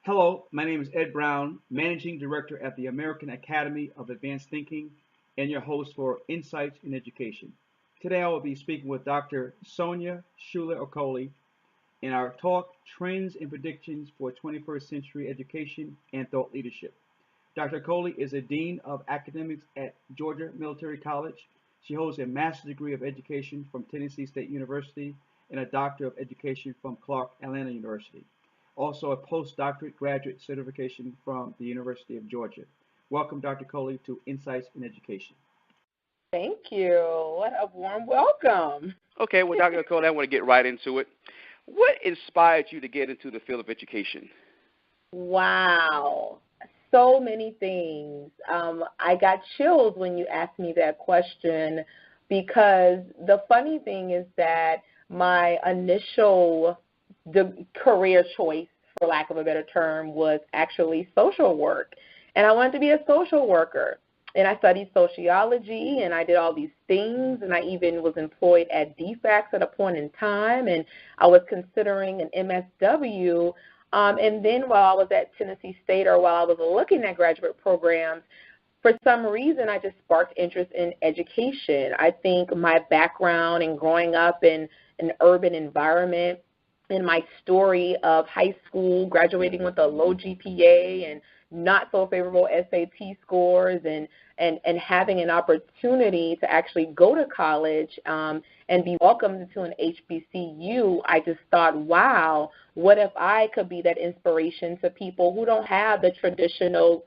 Hello, my name is Ed Brown, Managing Director at the American Academy of Advanced Thinking, and your host for Insights in Education. Today I will be speaking with Dr. Sonya Shuler Okoli in our talk, Trends and Predictions for 21st Century Education and Thought Leadership. Dr. Okoli is a Dean of Academics at Georgia Military College. She holds a Master's degree of Education from Tennessee State University and a Doctor of Education from Clark Atlanta University. Also a postdoctorate graduate certification from the University of Georgia. Welcome, Dr. Coley, to Insights in Education. Thank you. What a warm welcome. Okay, well, Dr. Okoli, I want to get right into it. What inspired you to get into the field of education? Wow. So many things. I got chills when you asked me that question because the funny thing is that my initial career choice, for lack of a better term, was actually social work. And I wanted to be a social worker. And I studied sociology, and I did all these things, and I even was employed at DFACS at a point in time, and I was considering an MSW. And then while I was at Tennessee State, or while I was looking at graduate programs, for some reason I just sparked interest in education. I think my background and growing up in an urban environment, in my story of high school, graduating with a low GPA and not so favorable SAT scores, and having an opportunity to actually go to college and be welcomed into an HBCU, I just thought, wow, what if I could be that inspiration to people who don't have the traditional,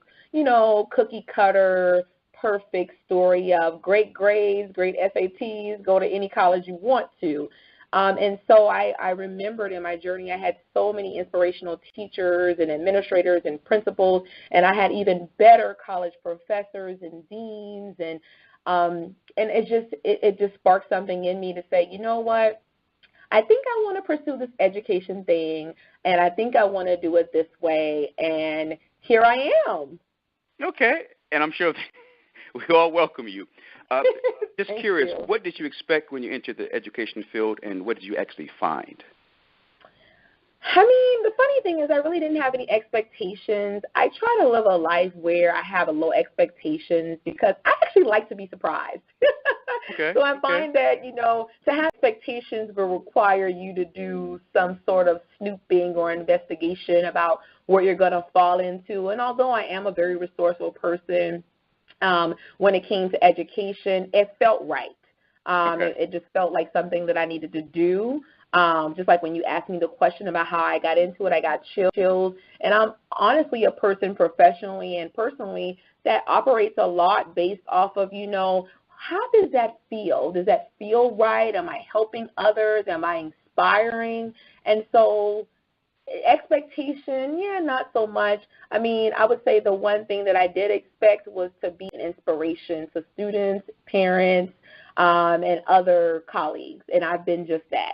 cookie cutter, perfect story of great grades, great SATs, go to any college you want to. And so I remembered in my journey I had so many inspirational teachers and administrators and principals, and I had even better college professors and deans, and it just sparked something in me to say, you know what, I think I want to pursue this education thing, and I think I want to do it this way, and here I am. Okay, and I'm sure we all welcome you. Just curious, what did you expect when you entered the education field, and what did you actually find? I mean, the funny thing is I really didn't have any expectations. I try to live a life where I have low expectations because I actually like to be surprised. Okay. So I find that, to have expectations will require you to do some sort of snooping or investigation about what you're going to fall into. And although I am a very resourceful person, when it came to education, it felt right. It just felt like something that I needed to do. Just like when you asked me the question about how I got into it, I got chills. And I'm honestly a person professionally and personally that operates a lot based off of, how does that feel? Does that feel right? Am I helping others? Am I inspiring? And so expectation, not so much. I mean, I would say the one thing that I did expect was to be an inspiration to students, parents, and other colleagues, and I've been just that.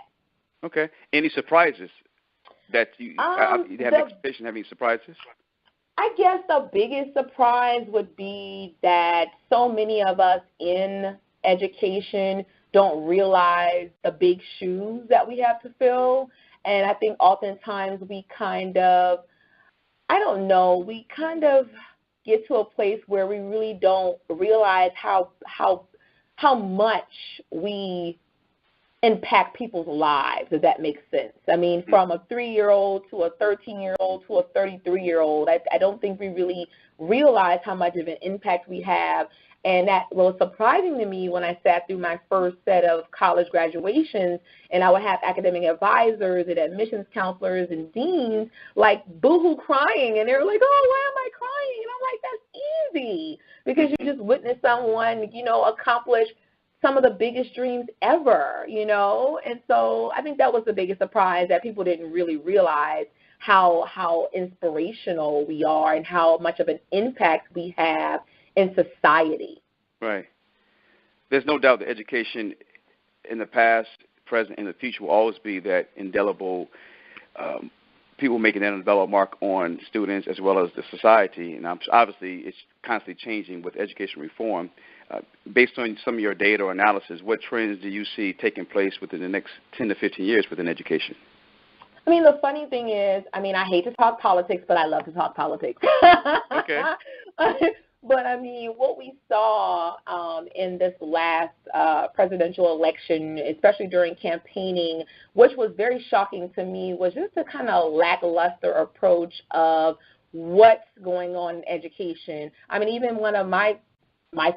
Okay. Any surprises that you have expectation of any surprises? I guess the biggest surprise would be that so many of us in education don't realize the big shoes that we have to fill. And I think oftentimes we kind of get to a place where we really don't realize how much we impact people's lives, if that makes sense. I mean, from a 3-year-old to a 13-year-old to a 33-year-old, I don't think we really realize how much of an impact we have. And that was surprising to me when I sat through my first set of college graduations, and I would have academic advisors and admissions counselors and deans like boohoo crying, and they were like, oh, why am I crying? And I'm like, that's easy, because you just witnessed someone, accomplish some of the biggest dreams ever, And so I think that was the biggest surprise, that people didn't really realize how inspirational we are and how much of an impact we have in society. Right. There's no doubt that education in the past, present, and the future will always be that indelible, people making that indelible mark on students as well as the society. And obviously it's constantly changing with education reform. Based on some of your data or analysis, what trends do you see taking place within the next 10 to 15 years within education? I mean, the funny thing is, I mean, I hate to talk politics, but I love to talk politics. Okay. But, I mean, what we saw in this last presidential election, especially during campaigning, which was very shocking to me, was just a kind of lackluster approach of what's going on in education. I mean, even one of my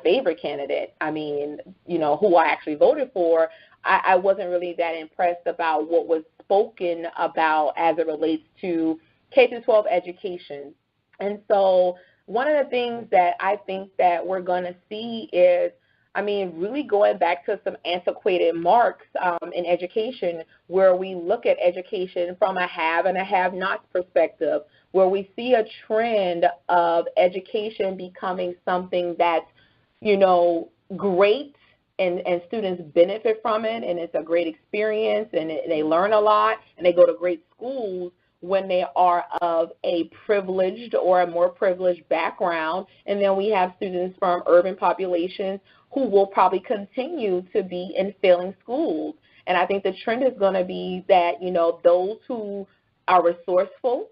favorite candidate, I mean, you know, who I actually voted for, I wasn't really that impressed about what was spoken about as it relates to K-12 education. And so one of the things that I think that we're going to see is, I mean, really going back to some antiquated marks in education, where we look at education from a have and a have-not perspective, where we see a trend of education becoming something that's, you know, great, and students benefit from it, and it's a great experience, and they learn a lot, and they go to great schools when they are of a privileged or a more privileged background. And then we have students from urban populations who will probably continue to be in failing schools. And I think the trend is going to be that, you know, those who are resourceful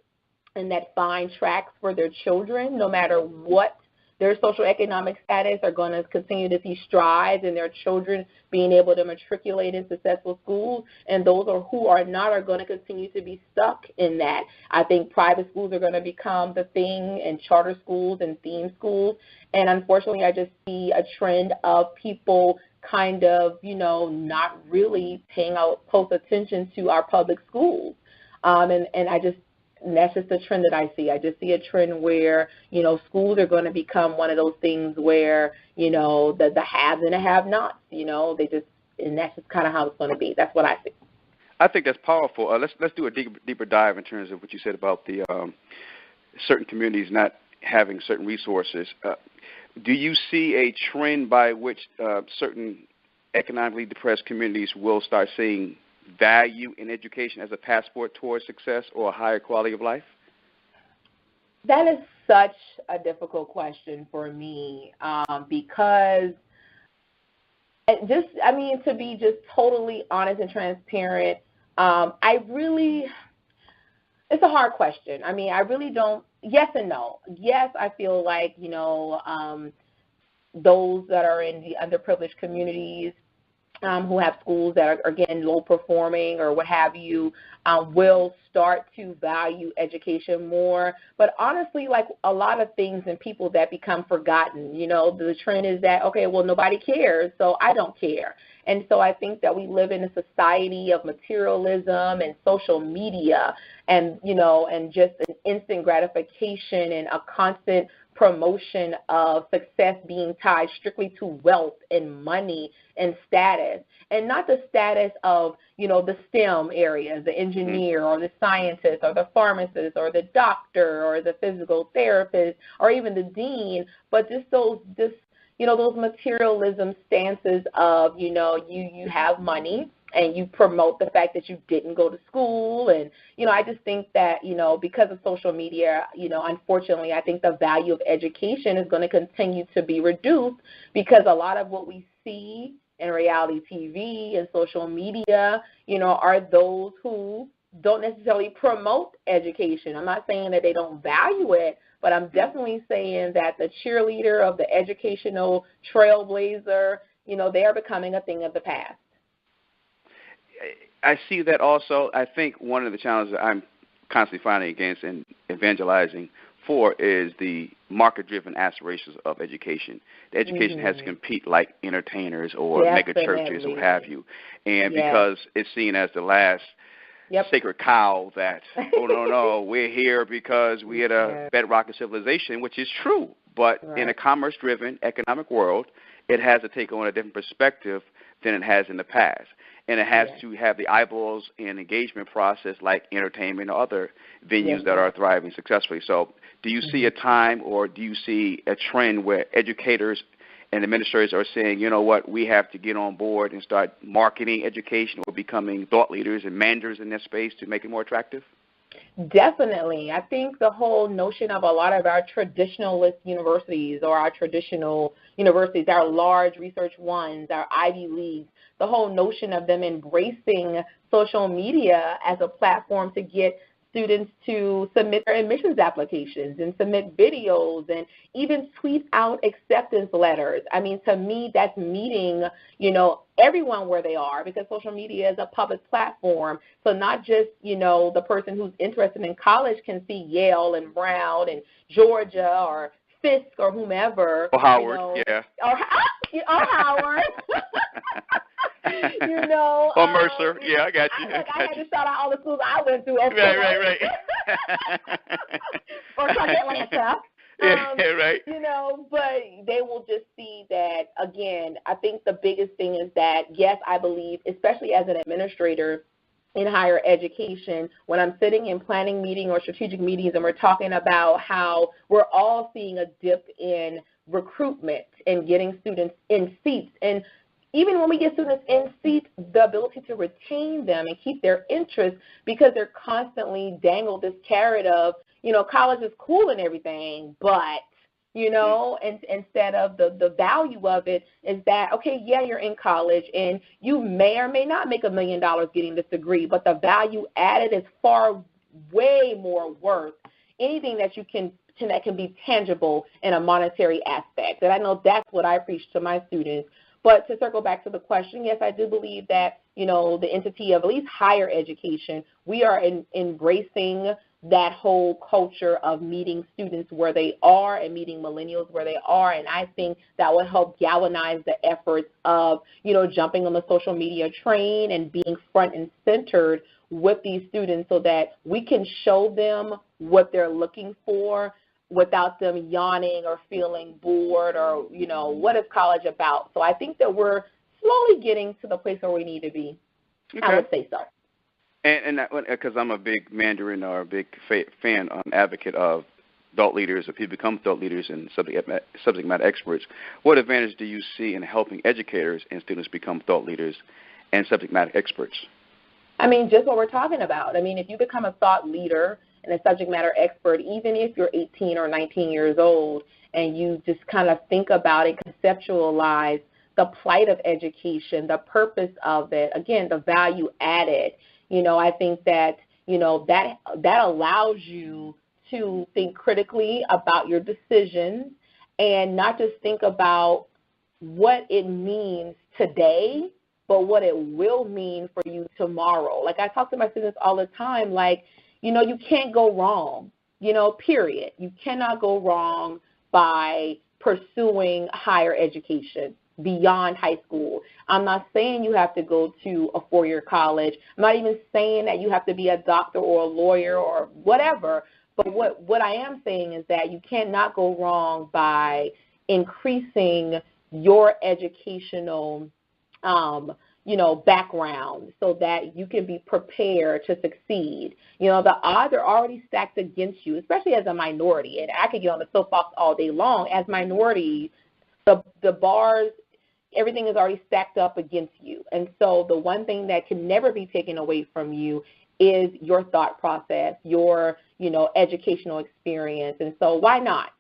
and that find tracks for their children, no matter what their socioeconomic status, are going to continue to see strides in their children being able to matriculate in successful schools, and those who are not are going to continue to be stuck in that. I think private schools are going to become the thing, and charter schools and theme schools, and unfortunately I just see a trend of people kind of, you know, not really paying close attention to our public schools. And that's just the trend that I see. I just see a trend where, you know, schools are going to become one of those things where, you know, the haves and the have-nots, you know, and that's just kind of how it's going to be. That's what I see. I think that's powerful. Let's do a deeper dive in terms of what you said about the certain communities not having certain resources. Do you see a trend by which certain economically depressed communities will start seeing value in education as a passport towards success or a higher quality of life? That is such a difficult question for me because to be just totally honest and transparent, it's a hard question. I mean, I really don't, yes and no. Yes, I feel like, you know, those that are in the underprivileged communities, who have schools that are, again, low performing or what have you, will start to value education more. But honestly, like a lot of things and people that become forgotten, you know, the trend is that, okay, well, nobody cares, so I don't care. And so I think that we live in a society of materialism and social media and, you know, and just an instant gratification and a constant promotion of success being tied strictly to wealth and money and status, and not the status of, you know, the STEM areas, the engineer or the scientist or the pharmacist or the doctor or the physical therapist or even the dean, but just those materialism stances of, you know, you have money and you promote the fact that you didn't go to school. And, you know, I just think that, you know, because of social media, you know, unfortunately, I think the value of education is going to continue to be reduced because a lot of what we see in reality TV and social media, you know, are those who don't necessarily promote education. I'm not saying that they don't value it, but I'm definitely saying that the cheerleader of the educational trailblazer, you know, they are becoming a thing of the past. I see that also. I think one of the challenges that I'm constantly fighting against and evangelizing for is the market-driven aspirations of education. The education has to compete like entertainers or mega churches or what have you. And because it's seen as the last sacred cow that, oh, no, we're here because we had a bedrock of civilization, which is true. But in a commerce-driven economic world, it has to take on a different perspective than it has in the past. And it has to have the eyeballs and engagement process like entertainment or other venues that are thriving successfully. So do you see a time or do you see a trend where educators and administrators are saying, you know what, we have to get on board and start marketing education or becoming thought leaders and managers in this space to make it more attractive? Definitely. I think the whole notion of a lot of our traditionalist universities or our traditional universities, our large research ones, our Ivy Leagues, the whole notion of them embracing social media as a platform to get students to submit their admissions applications and submit videos and even tweet out acceptance letters. I mean, to me, that's meeting, everyone where they are, because social media is a public platform. So not just, the person who's interested in college can see Yale and Brown and Georgia or Fisk or whomever. Or Howard, yeah. Or Howard. Or Mercer. Yeah, I got you. I had to shout out all the schools I went to. Right. Or Atlanta. Right. But they will just see that, again, I think the biggest thing is that, yes, I believe, especially as an administrator in higher education, when I'm sitting in planning meeting or strategic meetings and we're talking about how we're all seeing a dip in recruitment and getting students in seats. And even when we get students in seats, the ability to retain them and keep their interest, because they're constantly dangled this carrot of, college is cool and everything, but, and instead of the value of it is that, okay, yeah, you're in college and you may or may not make $1 million getting this degree, but the value added is far, way more worth anything that that can be tangible in a monetary aspect. And I know that's what I preach to my students. But to circle back to the question, yes, I do believe that, the entity of at least higher education, we are embracing that whole culture of meeting students where they are and meeting millennials where they are. And I think that will help galvanize the efforts of, jumping on the social media train and being front and centered with these students so that we can show them what they're looking for without them yawning or feeling bored or, what is college about? So I think that we're slowly getting to the place where we need to be. Okay. I would say so. And because I'm a big Mandarin or a big fan, advocate of thought leaders, or people become thought leaders and subject matter experts, what advantage do you see in helping educators and students become thought leaders and subject matter experts? I mean, just what we're talking about. I mean, if you become a thought leader and a subject matter expert, even if you're 18 or 19 years old and you just kind of think about it, conceptualize the plight of education, the purpose of it, again, the value added, I think that, that allows you to think critically about your decisions and not just think about what it means today, but what it will mean for you tomorrow. Like I talk to my students all the time, like, you can't go wrong, period. You cannot go wrong by pursuing higher education beyond high school. I'm not saying you have to go to a four-year college. I'm not even saying that you have to be a doctor or a lawyer or whatever. But what I am saying is that you cannot go wrong by increasing your educational background so that you can be prepared to succeed. The odds are already stacked against you, especially as a minority. And I could get on the soapbox all day long. As minorities, the bars, everything is already stacked up against you. And so the one thing that can never be taken away from you is your thought process, your, educational experience. And so why not?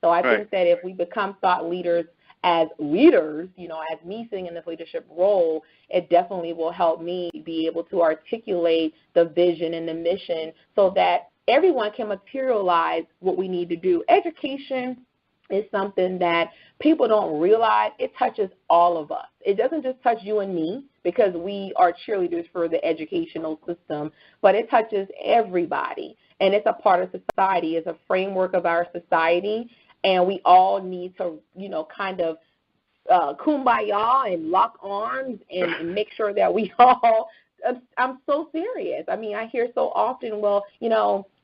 So I think that if we become thought leaders, as leaders, as me sitting in this leadership role, it definitely will help me be able to articulate the vision and the mission so that everyone can materialize what we need to do. Education is something that people don't realize. It touches all of us. It doesn't just touch you and me because we are cheerleaders for the educational system, but it touches everybody, and it's a part of society. It's a framework of our society. And we all need to, kind of kumbaya and lock arms and make sure that we all, I'm so serious. I mean, I hear so often, well,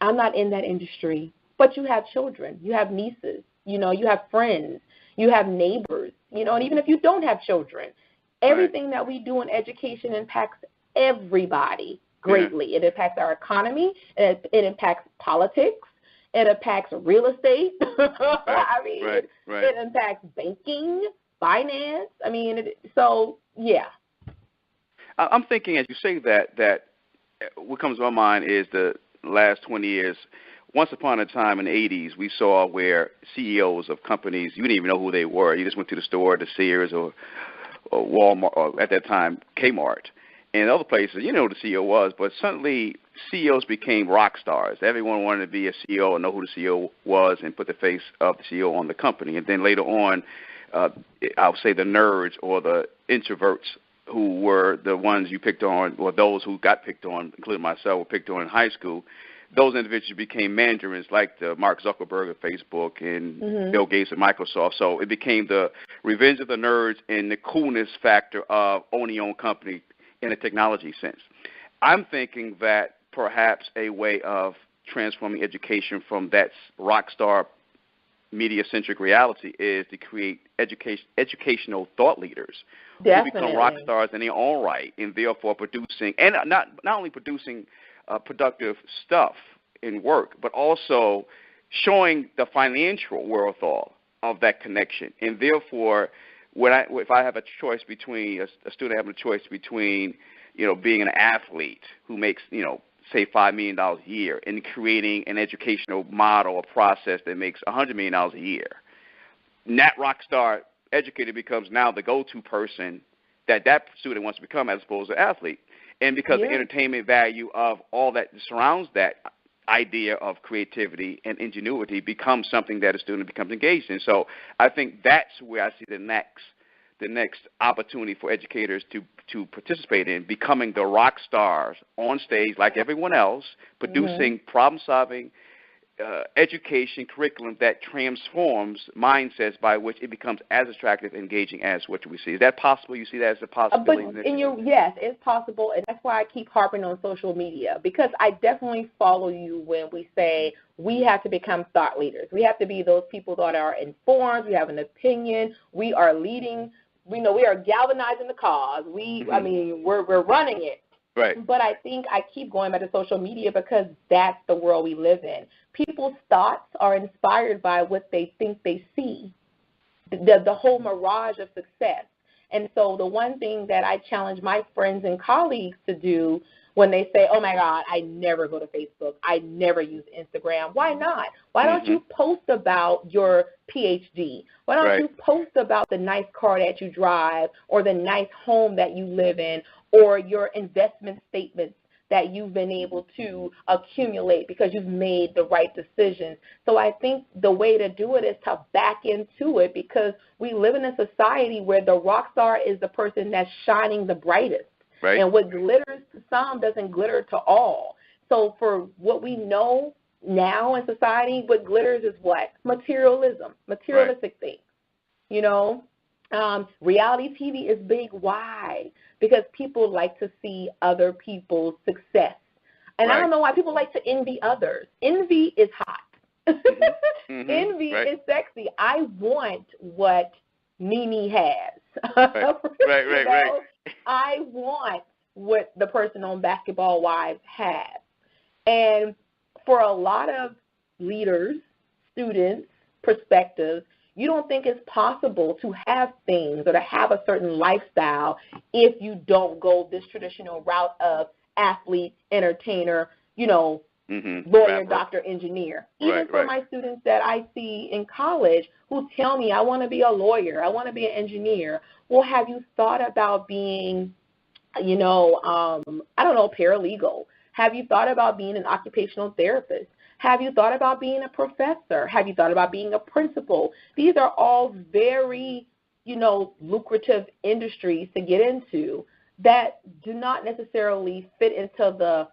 I'm not in that industry. But you have children. You have nieces. You have friends. You have neighbors. And even if you don't have children, everything that we do in education impacts everybody greatly. Yeah. It impacts our economy. It impacts politics. It impacts real estate. It impacts banking, finance. Yeah. I'm thinking as you say that what comes to my mind is the last 20 years. Once upon a time in the 80s, we saw where CEOs of companies, you didn't even know who they were. You just went to the store, to Sears or Walmart, or at that time Kmart, and other places. You know who the CEO was, but suddenly CEOs became rock stars. Everyone wanted to be a CEO and know who the CEO was and put the face of the CEO on the company. And then later on, I would say the nerds or the introverts who were the ones you picked on, or those who got picked on, including myself, were picked on in high school. Those individuals became mandarins like the Mark Zuckerberg of Facebook and Bill Gates of Microsoft. So it became the revenge of the nerds and the coolness factor of owning your own company in a technology sense. I'm thinking that perhaps a way of transforming education from that rock star media-centric reality is to create educational thought leaders who become rock stars in their own right, and therefore producing, and not only producing productive stuff in work, but also showing the financial wherewithal of that connection. And therefore, if I have a choice between a student having a choice between, being an athlete who makes, say $5 million a year, and creating an educational model or process that makes $100 million a year, that rock star educator becomes now the go-to person that student wants to become as opposed to athlete. And because the entertainment value of all that surrounds that idea of creativity and ingenuity becomes something that a student becomes engaged in. So I think that's where I see the next opportunity for educators to participate in, becoming the rock stars on stage like everyone else, producing problem-solving education curriculum that transforms mindsets by which it becomes as attractive and engaging as what we see. Is that possible? You see that as a possibility? Yes, it's possible, and that's why I keep harping on social media, because I definitely follow you when we say we have to become thought leaders. We have to be those people that are informed, we have an opinion, we are leading, we are galvanizing the cause. We're running it. Right. But I think I keep going back to social media because that's the world we live in. People's thoughts are inspired by what they think they see, the whole mirage of success. And so the one thing that I challenge my friends and colleagues to do when they say, oh, my God, I never go to Facebook, I never use Instagram. Why not? Why don't you post about your PhD? Why don't you post about the nice car that you drive or the nice home that you live in or your investment statements that you've been able to accumulate because you've made the right decisions? So I think the way to do it is to back into it, because we live in a society where the rock star is the person that's shining the brightest. Right. And what glitters to some doesn't glitter to all. So for what we know now in society, what glitters is what? Materialism, materialistic things. Reality TV is big. Why? Because people like to see other people's success. And I don't know why people like to envy others. Envy is hot. Envy is sexy. I want what Mimi has. Right. I want what the person on Basketball Wives has. And for a lot of leaders, students, perspectives, you don't think it's possible to have things or to have a certain lifestyle if you don't go this traditional route of athlete, entertainer, lawyer, doctor, engineer. Even for my students that I see in college who tell me, I want to be a lawyer, I want to be an engineer. Well, have you thought about being, paralegal? Have you thought about being an occupational therapist? Have you thought about being a professor? Have you thought about being a principal? These are all very, lucrative industries to get into that do not necessarily fit into the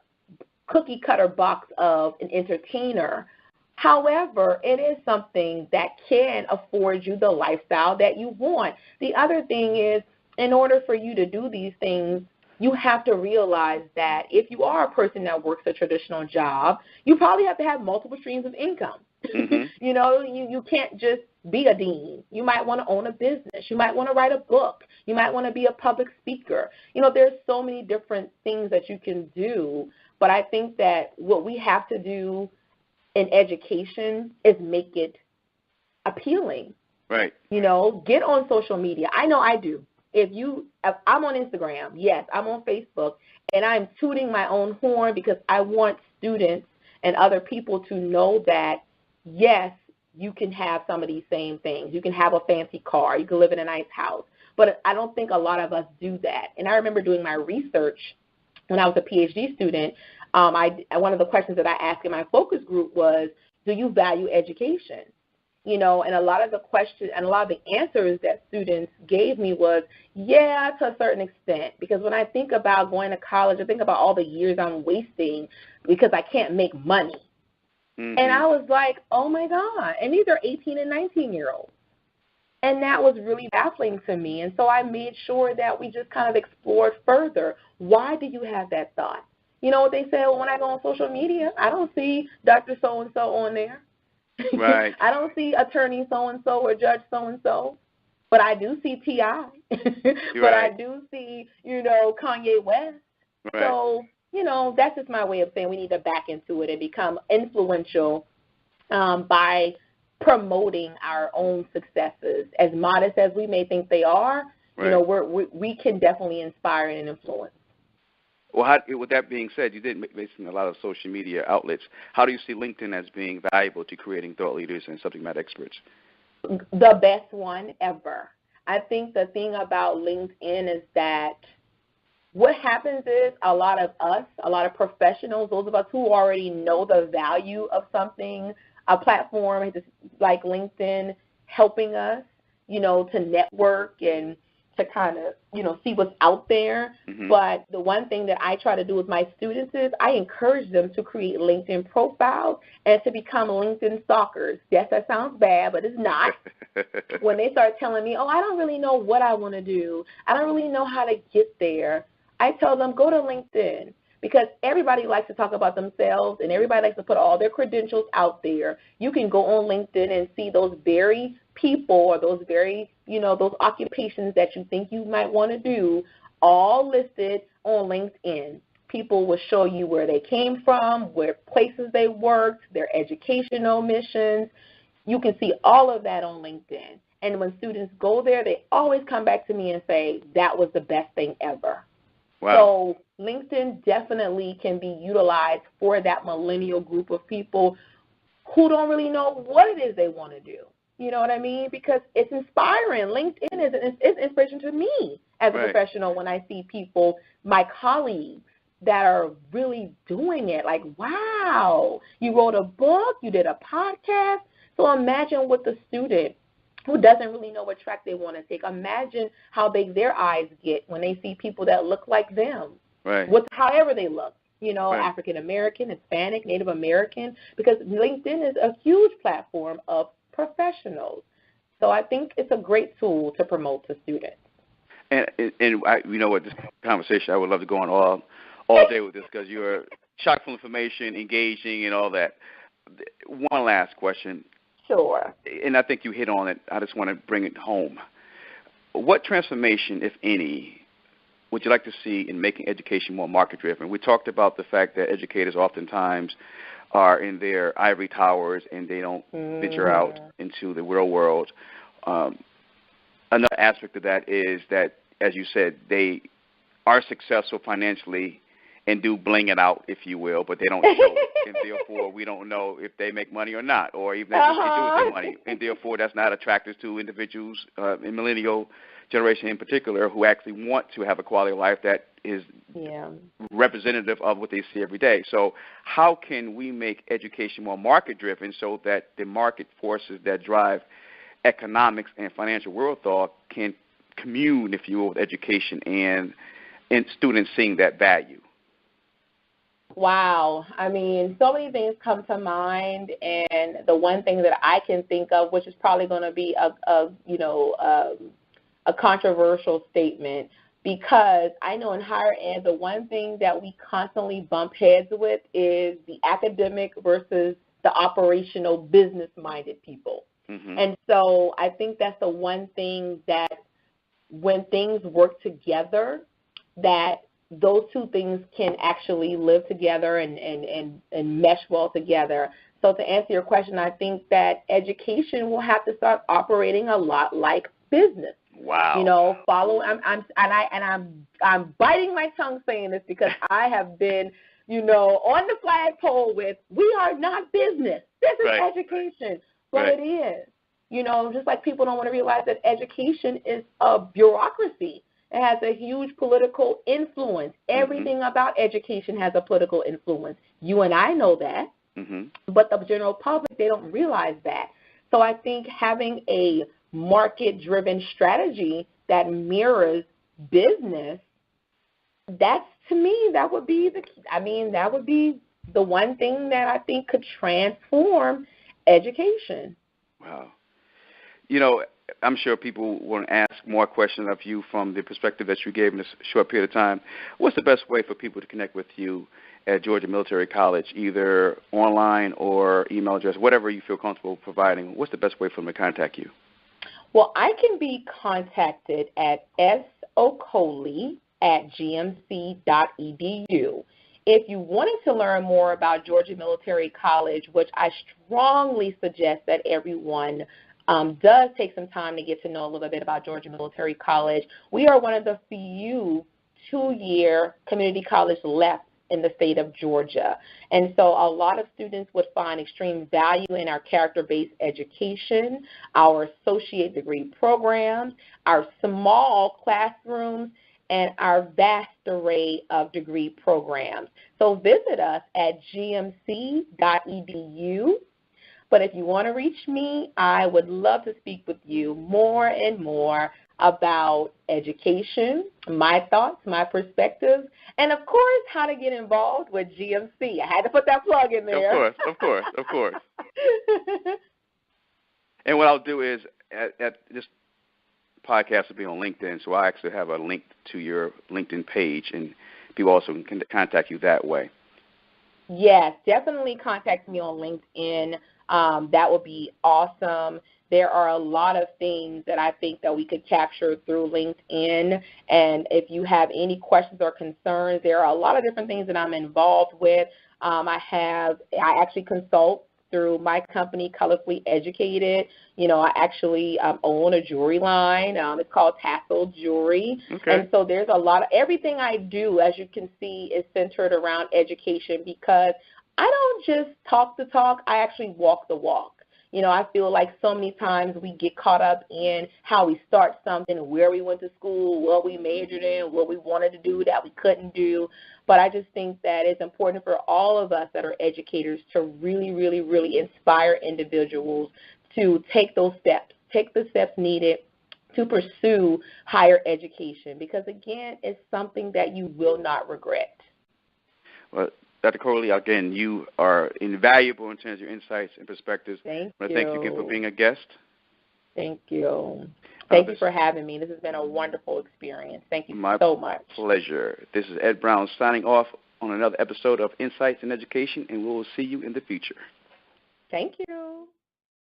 cookie cutter box of an entertainer. However, it is something that can afford you the lifestyle that you want. The other thing is, in order for you to do these things, you have to realize that if you are a person that works a traditional job, you probably have to have multiple streams of income. You can't just be a dean. You might want to own a business. You might want to write a book. You might want to be a public speaker. There's so many different things that you can do. But I think that what we have to do in education is make it appealing. Right. Get on social media. I know I do. If I'm on Instagram, yes, I'm on Facebook, and I'm tooting my own horn because I want students and other people to know that, yes, you can have some of these same things. You can have a fancy car. You can live in a nice house. But I don't think a lot of us do that. And I remember doing my research when I was a PhD student. One of the questions that I asked in my focus group was, do you value education? And a lot of the questions and a lot of the answers that students gave me was, yeah, to a certain extent. Because when I think about going to college, I think about all the years I'm wasting because I can't make money. Mm-hmm. And I was like, oh, my God. And these are 18 and 19-year-olds. And that was really baffling to me. And so I made sure that we just kind of explored further. Why do you have that thought? You know what they say, well, when I go on social media, I don't see Dr. So-and-so on there. Right. I don't see attorney so-and-so or judge so-and-so. But I do see T.I. But I do see, Kanye West. Right. So, that's just my way of saying we need to back into it and become influential by promoting our own successes. As modest as we may think they are, right. We can definitely inspire and influence. Well, with that being said, you did mention a lot of social media outlets. How do you see LinkedIn as being valuable to creating thought leaders and subject matter experts? The best one ever. I think the thing about LinkedIn is that what happens is a lot of us, a lot of professionals, those of us who already know the value of something, a platform like LinkedIn helping us, to network and to kind of, see what's out there. Mm-hmm. But the one thing that I try to do with my students is I encourage them to create LinkedIn profiles and to become LinkedIn stalkers. Yes, that sounds bad, but it's not. When they start telling me, I don't really know what I want to do, I don't really know how to get there, I tell them, go to LinkedIn. Because everybody likes to talk about themselves and everybody likes to put all their credentials out there. You can go on LinkedIn and see those very people or those very, those occupations that you think you might want to do all listed on LinkedIn. People will show you where they came from, where places they worked, their educational missions. You can see all of that on LinkedIn. And when students go there, they always come back to me and say, that was the best thing ever. Wow. So LinkedIn definitely can be utilized for that millennial group of people who don't really know what it is they want to do. You know what I mean? Because it's inspiring. LinkedIn is inspiration to me as a professional when I see people, my colleagues, that are really doing it. Like, wow, you wrote a book, you did a podcast. So imagine what the student who doesn't really know what track they want to take. Imagine how big their eyes get when they see people that look like them, however they look, African American, Hispanic, Native American, because LinkedIn is a huge platform of professionals. So I think it's a great tool to promote to students. And what, this conversation, I would love to go on all day with this because you're chock full of information, engaging, and all that. One last question. Sure. And I think you hit on it. I just want to bring it home. What transformation, if any, would you like to see in making education more market-driven? We talked about the fact that educators oftentimes are in their ivory towers and they don't venture out into the real world. Another aspect of that is that, as you said, they are successful financially and do bling it out, if you will, but they don't show it, and therefore we don't know if they make money or not, or even if they do with their money, and therefore that's not attractive to individuals in millennial generation in particular who actually want to have a quality of life that is representative of what they see every day. So how can we make education more market-driven so that the market forces that drive economics and financial world thought can commune, if you will, with education and students seeing that value? Wow. I mean, so many things come to mind, and the one thing that I can think of, which is probably going to be a controversial statement, because I know in higher ed, the one thing that we constantly bump heads with is the academic versus the operational business-minded people. Mm-hmm. And so I think that's the one thing that when things work together, that those two things can actually live together and mesh well together. So to answer your question, I think that education will have to start operating a lot like business. Wow. I'm biting my tongue saying this because I have been, on the flagpole with, we are not business. This is education. But it is. just like people don't want to realize that education is a bureaucracy. It has a huge political influence. Everything about education has a political influence. You and I know that, but the general public, they don't realize that. So I think having a market-driven strategy that mirrors business, that's, to me, that would be the one thing that I think could transform education. Wow. I'm sure people want to ask more questions of you from the perspective that you gave in this short period of time. What's the best way for people to connect with you at Georgia Military College, either online or email address, whatever you feel comfortable providing? What's the best way for them to contact you? Well, I can be contacted at sokoli@gmc.edu. If you wanted to learn more about Georgia Military College, which I strongly suggest that everyone does take some time to get to know a little bit about Georgia Military College, we are one of the few 2-year community colleges left in the state of Georgia. And so a lot of students would find extreme value in our character-based education, our associate degree programs, our small classrooms, and our vast array of degree programs. So visit us at gmc.edu. But if you want to reach me, I would love to speak with you more and more about education, my thoughts, my perspectives, and, of course, how to get involved with GMC. I had to put that plug in there. Of course. And what I'll do is, at this podcast will be on LinkedIn, so I actually have a link to your LinkedIn page, and people also can contact you that way. Yes, definitely contact me on LinkedIn. That would be awesome. There are a lot of things that I think that we could capture through LinkedIn. And if you have any questions or concerns, there are a lot of different things that I'm involved with. I actually consult through my company, Colorfully Educated. I actually own a jewelry line. It's called Tassel Jewelry. Okay. And so there's a lot of, everything I do, as you can see, is centered around education, because I don't just talk the talk, I actually walk the walk. I feel like so many times we get caught up in how we start something, where we went to school, what we majored in, what we wanted to do that we couldn't do. But I just think that it's important for all of us that are educators to really, really, really inspire individuals to take those steps, take the steps needed to pursue higher education, because, again, it's something that you will not regret. Well, Dr. Okoli, again, you are invaluable in terms of your insights and perspectives. Thank you. Thank you again for being a guest. Thank you. Thank you for having me. This has been a wonderful experience. Thank you so much. My pleasure. This is Ed Brown signing off on another episode of Insights in Education, and we will see you in the future. Thank you.